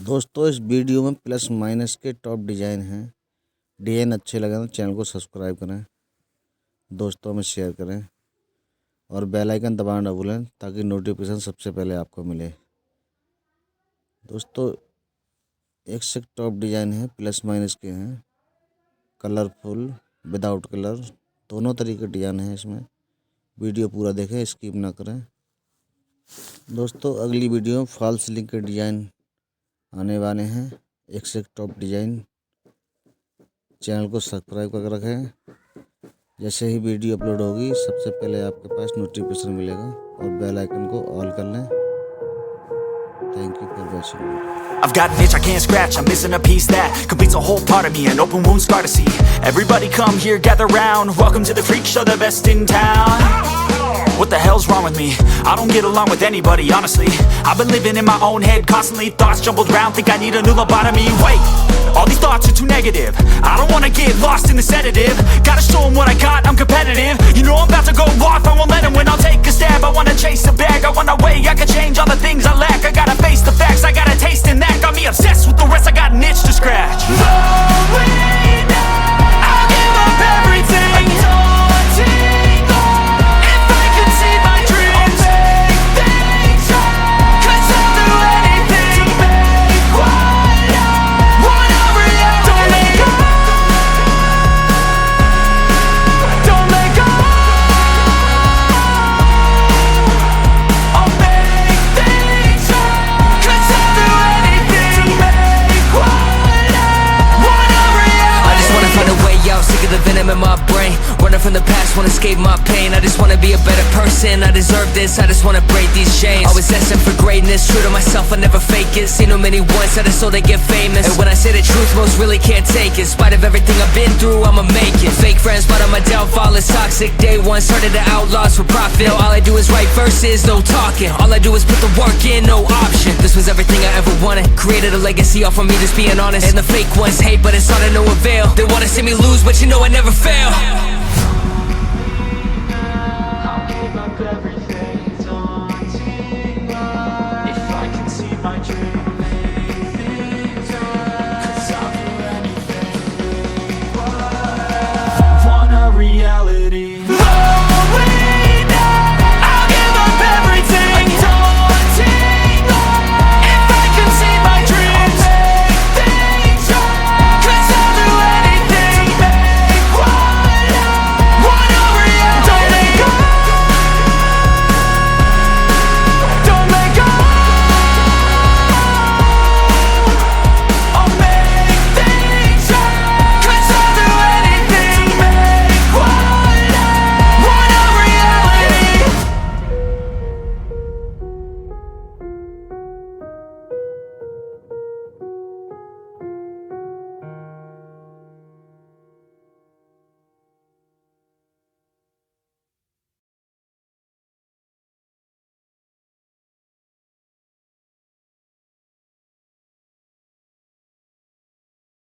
दोस्तों इस वीडियो में प्लस माइनस के टॉप डिज़ाइन हैं। डिज़ाइन अच्छे लगे तो चैनल को सब्सक्राइब करें, दोस्तों में शेयर करें और बेल आइकन दबाना ना भूलें ताकि नोटिफिकेशन सबसे पहले आपको मिले। दोस्तों एक से टॉप डिज़ाइन है, प्लस माइनस के हैं, कलरफुल विदाउट कलर, दोनों तरीके डिज़ाइन हैं इसमें। वीडियो पूरा देखें, स्किप ना करें। दोस्तों अगली वीडियो में फॉल्स लिंक के डिज़ाइन आने वाले हैं। एक से टॉप डिज़ाइन, चैनल को सब्सक्राइब करके रखें। जैसे ही वीडियो अपलोड होगी सबसे पहले आपके पास नोटिफिकेशन मिलेगा और बेल आइकन को ऑल कर लें। Thank you for watching. I've got an itch I can't scratch, I'm missing a piece that completes a whole part of me, an open wound scar to see. Everybody come here, gather round, welcome to the freak show, the best in town. What the hell's wrong with me? I don't get along with anybody, honestly. I've been living in my own head, constantly thoughts jumbled round, think I need a new lobotomy. Wait, all these thoughts are too negative, I don't wanna get lost in the sedative. Gotta show them what I got, I'm competitive. You know I'm about to go off, I won't let them win, I'll take a stab. I wanna chase a bag, I wanna weigh, I can change all the things I lack. I gotta face the facts, I got a taste in that. Got me obsessed with the rest, I got an itch to scratch. Slowly now, I'll give up everything. If I could see my dreams, I'll make things right. 'Cause I'll do anything to make what a reality. Don't let go, don't let go. I'll make things right. 'Cause I'll do anything to make what a reality. I just wanna find a way out, sick of the venom in my brain. Running from the past, wanna escape my pain. I just wanna be a better person, I deserve this. I just wanna break these chains. Always asking for greatness, true to myself, I never fake it. Seen too many once, I just so they get famous. And when I say the truth, most really can't take it. In spite of everything I've been through, I'ma make it. Fake friends, but on my downfall is toxic. Day one, started the outlaws for profit. Now all I do is write verses, no talking. All I do is put the work in, no option. This was everything I ever wanted. Created a legacy off of me, just being honest. And the fake ones hate, but it's all to no avail. They wanna see me lose, but you know I never fail.